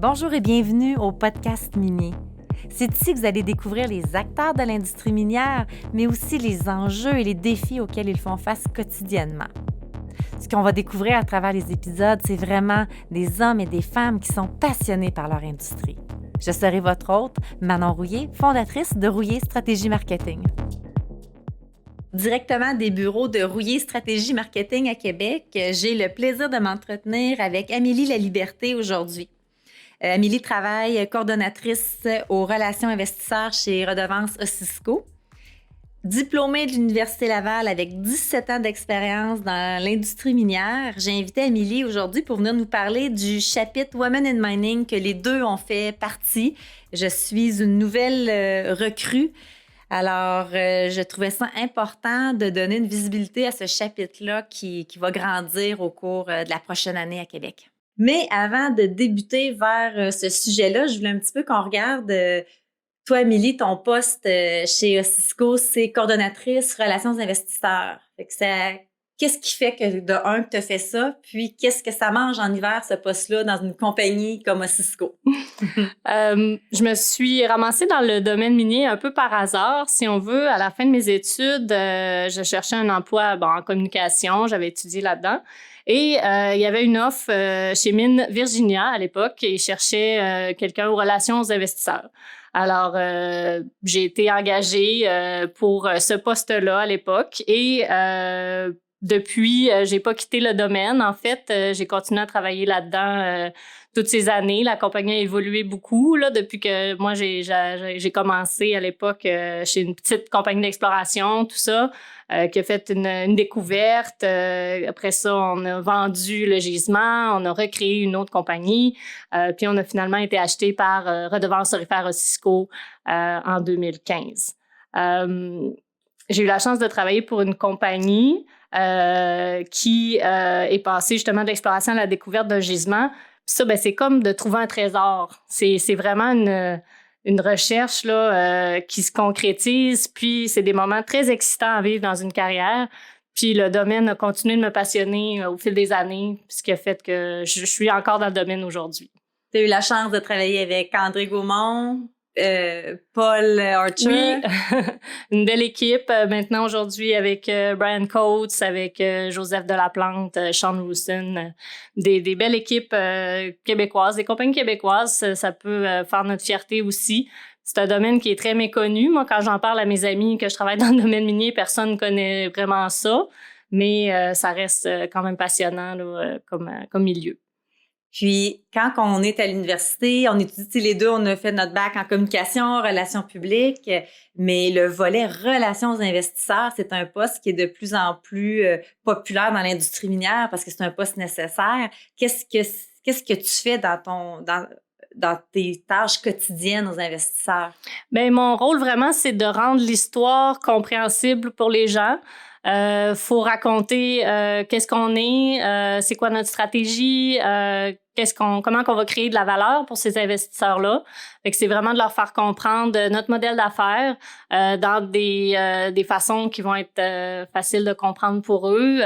Bonjour et bienvenue au podcast minier. C'est ici que vous allez découvrir les acteurs de l'industrie minière, mais aussi les enjeux et les défis auxquels ils font face quotidiennement. Ce qu'on va découvrir à travers les épisodes, c'est vraiment des hommes et des femmes qui sont passionnés par leur industrie. Je serai votre hôte, Manon Rouillé, fondatrice de Rouillé Stratégie Marketing. Directement des bureaux de Rouillé Stratégie Marketing à Québec, j'ai le plaisir de m'entretenir avec Amélie Laliberté aujourd'hui. Amélie travaille coordonnatrice aux relations investisseurs chez Redevance Osisco. Diplômée de l'Université Laval avec 17 ans d'expérience dans l'industrie minière, j'ai invité Amélie aujourd'hui pour venir nous parler du chapitre Women in Mining que les deux ont fait partie. Je suis une nouvelle recrue. Alors, je trouvais ça important de donner une visibilité à ce chapitre-là qui va grandir au cours de la prochaine année à Québec. Mais avant de débuter vers ce sujet-là, je voulais un petit peu qu'on regarde, toi, Amélie, ton poste chez Osisco, c'est coordonnatrice relations investisseurs. Fait que qu'est-ce qui fait que, de un, que tu as fait ça, puis qu'est-ce que ça mange en hiver, ce poste-là, dans une compagnie comme Osisco? Je me suis ramassée dans le domaine minier un peu par hasard, si on veut. À la fin de mes études, je cherchais un emploi en communication, j'avais étudié là-dedans. Et il y avait une offre chez Mine Virginia à l'époque et ils cherchaient quelqu'un aux relations aux investisseurs. Alors, j'ai été engagée pour ce poste-là à l'époque et depuis, j'ai pas quitté le domaine. En fait, j'ai continué à travailler là-dedans toutes ces années. La compagnie a évolué beaucoup là, depuis que moi, j'ai commencé à l'époque chez une petite compagnie d'exploration, tout ça, qui a fait une découverte. Après ça, on a vendu le gisement, on a recréé une autre compagnie, puis on a finalement été acheté par Redevance Aurifère Osisco en 2015. J'ai eu la chance de travailler pour une compagnie qui est passée justement de l'exploration à la découverte d'un gisement. Ça, c'est comme de trouver un trésor. C'est vraiment une recherche là qui se concrétise, puis c'est des moments très excitants à vivre dans une carrière. Puis le domaine a continué de me passionner au fil des années, ce qui a fait que je suis encore dans le domaine aujourd'hui. Tu as eu la chance de travailler avec André Gaumont, Paul Archer. Oui, une belle équipe maintenant aujourd'hui avec Brian Coates, avec Joseph Delaplante, Sean Roussin, des belles équipes québécoises, des compagnies québécoises, ça peut faire notre fierté aussi. C'est un domaine qui est très méconnu. Moi, quand j'en parle à mes amis que je travaille dans le domaine minier, personne ne connaît vraiment ça, mais ça reste quand même passionnant là, comme milieu. Puis, quand on est à l'université, on étudie les deux, on a fait notre bac en communication, relations publiques, mais le volet relations aux investisseurs, c'est un poste qui est de plus en plus populaire dans l'industrie minière parce que c'est un poste nécessaire. Qu'est-ce que tu fais dans tes tâches quotidiennes aux investisseurs? Bien, mon rôle vraiment, c'est de rendre l'histoire compréhensible pour les gens. Faut raconter qu'est-ce qu'on est, c'est quoi notre stratégie, comment qu'on va créer de la valeur pour ces investisseurs-là. Fait que c'est vraiment de leur faire comprendre notre modèle d'affaires dans des façons qui vont être faciles de comprendre pour eux,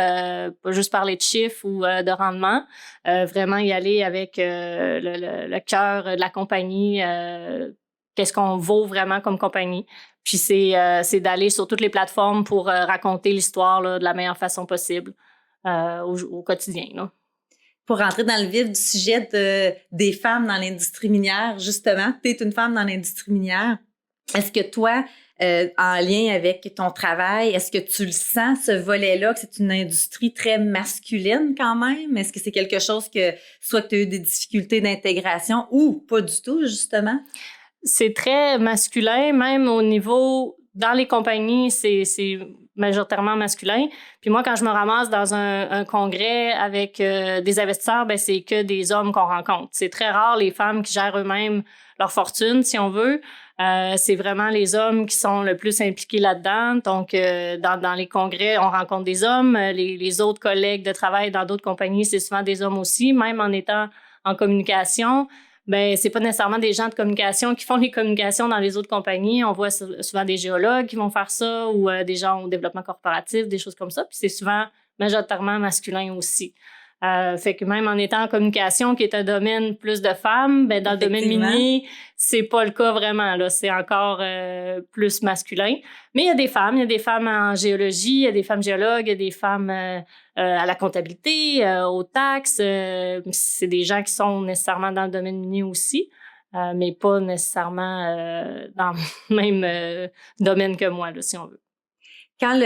pas juste parler de chiffres ou de rendement. Vraiment y aller avec le cœur de la compagnie, qu'est-ce qu'on vaut vraiment comme compagnie. Puis c'est d'aller sur toutes les plateformes pour raconter l'histoire là, de la meilleure façon possible au quotidien. Là. Pour rentrer dans le vif du sujet des femmes dans l'industrie minière, justement, tu es une femme dans l'industrie minière. Est-ce que toi, en lien avec ton travail, est-ce que tu le sens, ce volet-là, que c'est une industrie très masculine quand même? Est-ce que c'est quelque chose que soit que tu as eu des difficultés d'intégration ou pas du tout, justement? C'est très masculin, même au niveau... Dans les compagnies, c'est majoritairement masculin. Puis moi, quand je me ramasse dans un congrès avec des investisseurs, c'est que des hommes qu'on rencontre. C'est très rare les femmes qui gèrent eux-mêmes leur fortune, si on veut. C'est vraiment les hommes qui sont le plus impliqués là-dedans. Donc, dans les congrès, on rencontre des hommes. Les autres collègues de travail dans d'autres compagnies, c'est souvent des hommes aussi, même en étant en communication. C'est pas nécessairement des gens de communication qui font les communications dans les autres compagnies. On voit souvent des géologues qui vont faire ça ou des gens au développement corporatif, des choses comme ça. Puis c'est souvent majoritairement masculin aussi. Fait que même en étant en communication, qui est un domaine plus de femmes, ben dans le domaine minier, c'est pas le cas vraiment, là. C'est encore plus masculin. Mais il y a des femmes. Il y a des femmes en géologie, il y a des femmes géologues, il y a des femmes à la comptabilité, aux taxes. C'est des gens qui sont nécessairement dans le domaine minier aussi, mais pas nécessairement dans le même domaine que moi, là, si on veut. Quand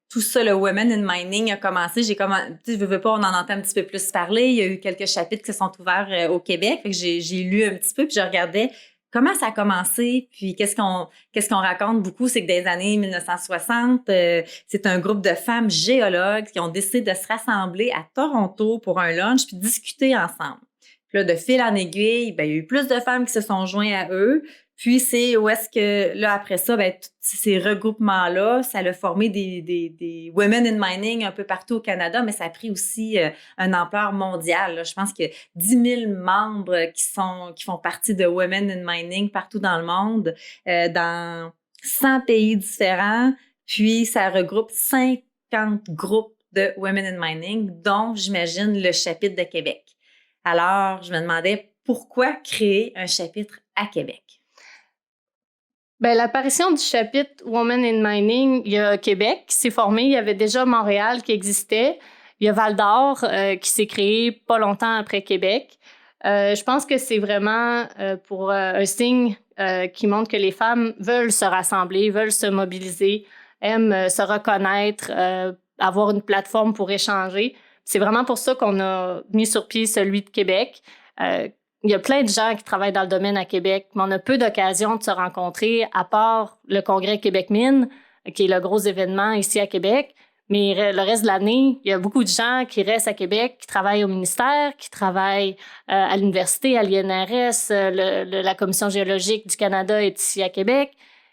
tout ça, le Women in Mining a commencé, tu veux pas, on en entend un petit peu plus parler. Il y a eu quelques chapitres qui se sont ouverts au Québec. Fait que j'ai lu un petit peu, puis je regardais comment ça a commencé, puis qu'est-ce qu'on raconte beaucoup, c'est que dans les années 1960, c'est un groupe de femmes géologues qui ont décidé de se rassembler à Toronto pour un lunch puis discuter ensemble. Puis là, de fil en aiguille, ben, il y a eu plus de femmes qui se sont jointes à eux. Puis c'est où est-ce que, là, après ça, ben, ces regroupements-là, ça a formé des Women in Mining un peu partout au Canada, mais ça a pris aussi une ampleur mondiale. Là. Je pense que 10 000 membres qui font partie de Women in Mining partout dans le monde, dans 100 pays différents. Puis ça regroupe 50 groupes de Women in Mining, dont, j'imagine, le chapitre de Québec. Alors, je me demandais pourquoi créer un chapitre à Québec? Ben, l'apparition du chapitre Women in Mining, il y a Québec qui s'est formé, il y avait déjà Montréal qui existait, il y a Val-d'Or qui s'est créé pas longtemps après Québec. Je pense que c'est vraiment pour un signe qui montre que les femmes veulent se rassembler, veulent se mobiliser, aiment se reconnaître, avoir une plateforme pour échanger. C'est vraiment pour ça qu'on a mis sur pied celui de Québec. Il y a plein de gens qui travaillent dans le domaine à Québec, mais on a peu d'occasions de se rencontrer, à part le congrès Québec Mine, qui est le gros événement ici à Québec. Mais le reste de l'année, il y a beaucoup de gens qui restent à Québec, qui travaillent au ministère, qui travaillent à l'université, à l'INRS, la Commission géologique du Canada est ici à Québec.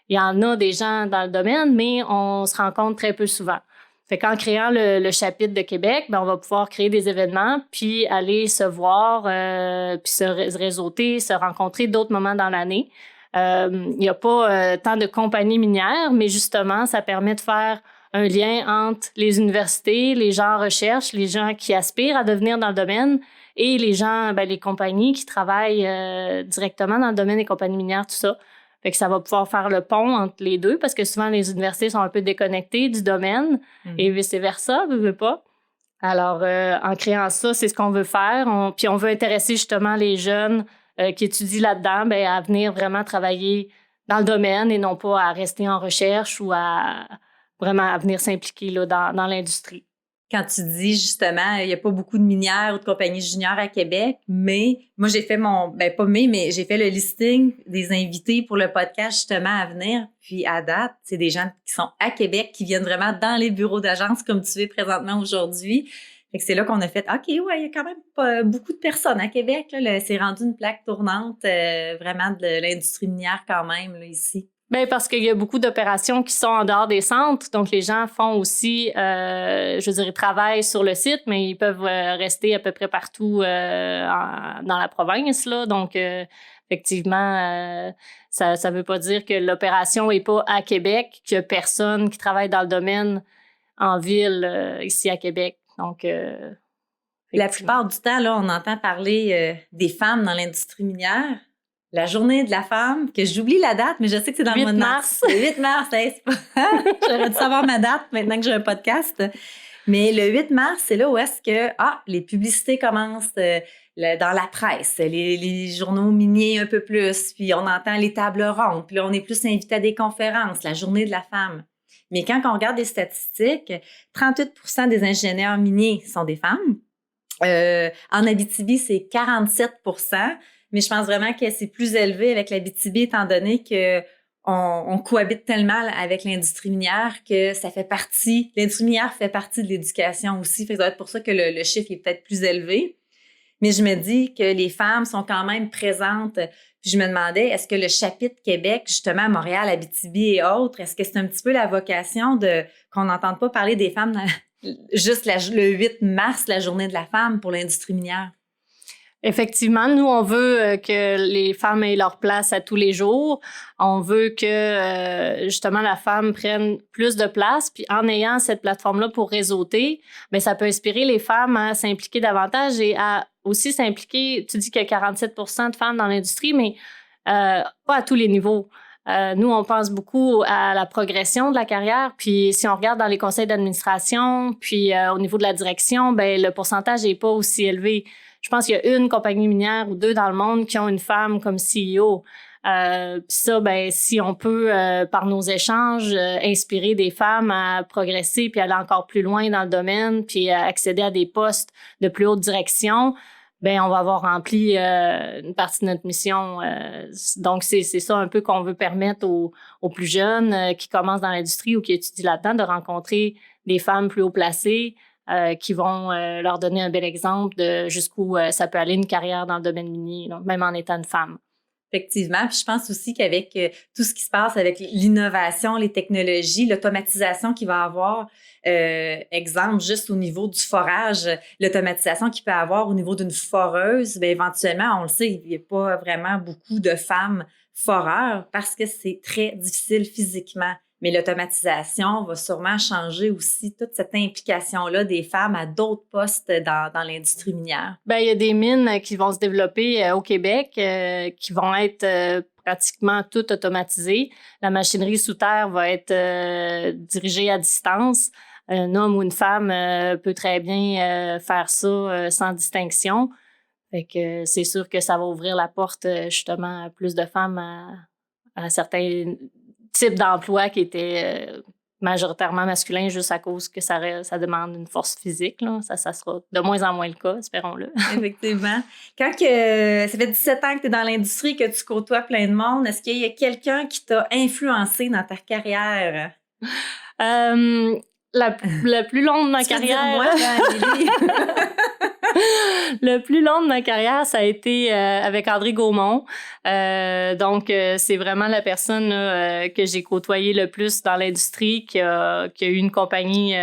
Il y en a des gens dans le domaine, mais on se rencontre très peu souvent. Fait qu'en créant le chapitre de Québec, ben on va pouvoir créer des événements, puis aller se voir, puis se réseauter, se rencontrer d'autres moments dans l'année. Il n'y a pas tant de compagnies minières, mais justement, ça permet de faire un lien entre les universités, les gens en recherche, les gens qui aspirent à devenir dans le domaine et les gens, ben, les compagnies qui travaillent directement dans le domaine des compagnies minières, tout ça. Fait que ça va pouvoir faire le pont entre les deux parce que souvent, les universités sont un peu déconnectées du domaine et vice-versa, veut pas. Alors, en créant ça, c'est ce qu'on veut faire. Puis on veut intéresser justement les jeunes qui étudient là-dedans ben, à venir vraiment travailler dans le domaine et non pas à rester en recherche ou à vraiment à venir s'impliquer là, dans l'industrie. Quand tu dis justement, il n'y a pas beaucoup de minières ou de compagnies juniors à Québec, mais moi j'ai fait mais j'ai fait le listing des invités pour le podcast justement à venir. Puis à date, c'est des gens qui sont à Québec, qui viennent vraiment dans les bureaux d'agence comme tu es présentement aujourd'hui. Fait que c'est là qu'on a fait, OK, ouais, il y a quand même pas beaucoup de personnes à Québec. Là, c'est rendu une plaque tournante vraiment de l'industrie minière quand même là, ici. Bien, parce qu'il y a beaucoup d'opérations qui sont en dehors des centres. Donc, les gens font aussi, je dirais, travaillent sur le site, mais ils peuvent rester à peu près partout dans la province. Là. Donc, effectivement, ça ne veut pas dire que l'opération n'est pas à Québec, qu'il n'y a personne qui travaille dans le domaine en ville ici à Québec. Donc, la plupart du temps, là, on entend parler des femmes dans l'industrie minière. La journée de la femme, que j'oublie la date, mais je sais que c'est dans le mois de mars. Le 8 mars, c'est pas... J'aurais dû savoir ma date maintenant que j'ai un podcast. Mais le 8 mars, c'est là où est-ce que les publicités commencent dans la presse, les journaux miniers un peu plus, puis on entend les tables rondes, puis là, on est plus invité à des conférences, la journée de la femme. Mais quand on regarde les statistiques, 38% des ingénieurs miniers sont des femmes. En Abitibi, c'est 47%. Mais je pense vraiment que c'est plus élevé avec l'Abitibi, étant donné qu'on cohabite tellement avec l'industrie minière que ça fait partie, l'industrie minière fait partie de l'éducation aussi. Fait que ça doit être pour ça que le chiffre est peut-être plus élevé. Mais je me dis que les femmes sont quand même présentes. Puis je me demandais, est-ce que le chapitre Québec, justement, à Montréal, Abitibi et autres, est-ce que c'est un petit peu la vocation qu'on n'entende pas parler des femmes juste le 8 mars, la journée de la femme pour l'industrie minière? Effectivement, nous, on veut que les femmes aient leur place à tous les jours. On veut que, justement, la femme prenne plus de place. Puis en ayant cette plateforme-là pour réseauter, bien, ça peut inspirer les femmes à s'impliquer davantage et à aussi s'impliquer. Tu dis qu'il y a 47% de femmes dans l'industrie, mais pas à tous les niveaux. Nous, on pense beaucoup à la progression de la carrière. Puis si on regarde dans les conseils d'administration, puis au niveau de la direction, ben le pourcentage n'est pas aussi élevé. Je pense qu'il y a une compagnie minière ou deux dans le monde qui ont une femme comme CEO. Puis ça, ben si on peut, par nos échanges, inspirer des femmes à progresser puis aller encore plus loin dans le domaine puis accéder à des postes de plus haute direction, ben on va avoir rempli une partie de notre mission. Donc, c'est ça un peu qu'on veut permettre aux plus jeunes qui commencent dans l'industrie ou qui étudient là-dedans de rencontrer des femmes plus haut placées qui vont leur donner un bel exemple de jusqu'où ça peut aller une carrière dans le domaine minier, donc même en étant une femme. Effectivement. Puis je pense aussi qu'avec tout ce qui se passe avec l'innovation, les technologies, l'automatisation qu'il va avoir, exemple, juste au niveau du forage, l'automatisation qu'il peut avoir au niveau d'une foreuse, bien, éventuellement, on le sait, il n'y a pas vraiment beaucoup de femmes foreurs parce que c'est très difficile physiquement. Mais l'automatisation va sûrement changer aussi toute cette implication-là des femmes à d'autres postes dans l'industrie minière. Bien, il y a des mines qui vont se développer au Québec qui vont être pratiquement toutes automatisées. La machinerie sous terre va être dirigée à distance. Un homme ou une femme peut très bien faire ça sans distinction. Fait que c'est sûr que ça va ouvrir la porte justement à plus de femmes à certains type d'emploi qui était majoritairement masculin juste à cause que ça demande une force physique. Là. Ça sera de moins en moins le cas, espérons-le. Effectivement. Quand ça fait 17 ans que tu es dans l'industrie, que tu côtoies plein de monde, est-ce qu'il y a quelqu'un qui t'a influencé dans ta carrière? La plus longue de ma carrière. Le plus long de ma carrière, ça a été avec André Gaumont. Donc, c'est vraiment la personne que j'ai côtoyée le plus dans l'industrie, qui a eu une compagnie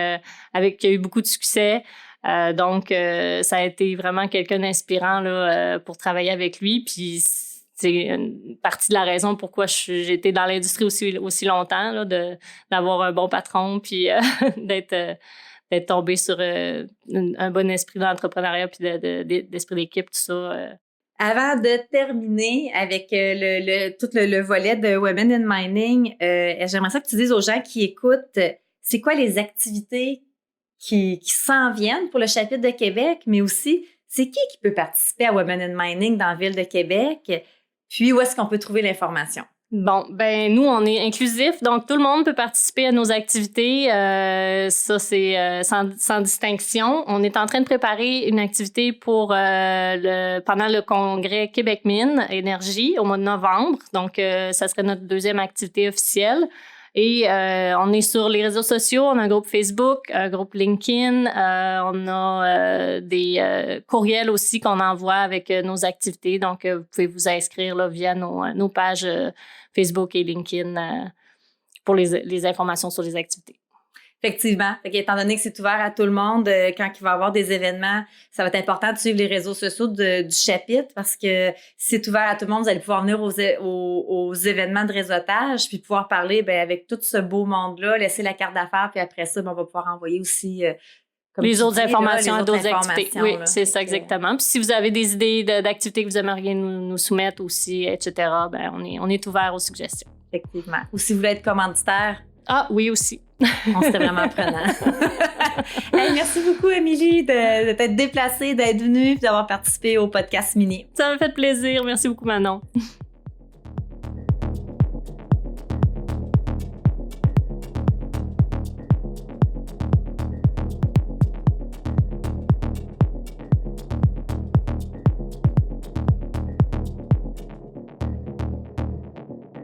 qui a eu beaucoup de succès. Donc, ça a été vraiment quelqu'un d'inspirant là, pour travailler avec lui. Puis, c'est une partie de la raison pourquoi j'ai été dans l'industrie aussi longtemps, là, d'avoir un bon patron, puis d'être tombé sur un bon esprit d'entrepreneuriat puis d'esprit d'équipe, tout ça. Avant de terminer avec tout le volet de Women in Mining, j'aimerais ça que tu dises aux gens qui écoutent, c'est quoi les activités qui s'en viennent pour le chapitre de Québec, mais aussi, c'est qui peut participer à Women in Mining dans la ville de Québec, puis où est-ce qu'on peut trouver l'information? Bon, ben nous, on est inclusif, donc tout le monde peut participer à nos activités. Ça, c'est sans distinction. On est en train de préparer une activité pour pendant le congrès Québec Mine Énergie au mois de novembre. Donc, ça serait notre deuxième activité officielle. Et on est sur les réseaux sociaux, on a un groupe Facebook, un groupe LinkedIn, on a des courriels aussi qu'on envoie avec nos activités. Donc, vous pouvez vous inscrire là, via nos pages Facebook et LinkedIn pour les informations sur les activités. Effectivement. Étant donné que c'est ouvert à tout le monde, quand il va y avoir des événements, ça va être important de suivre les réseaux sociaux du chapitre parce que si c'est ouvert à tout le monde, vous allez pouvoir venir aux événements de réseautage puis pouvoir parler avec tout ce beau monde-là, laisser la carte d'affaires puis après ça, on va pouvoir envoyer aussi les autres informations à d'autres activités. Oui, c'est ça exactement. Puis si vous avez des idées d'activités que vous aimeriez nous soumettre aussi, etc., on est ouvert aux suggestions. Effectivement. Ou si vous voulez être commanditaire. Ah oui, aussi. C'était vraiment prenant. Hey, merci beaucoup, Émilie, de t'être déplacée, d'être venue et d'avoir participé au podcast Mini. Ça m'a fait plaisir. Merci beaucoup, Manon.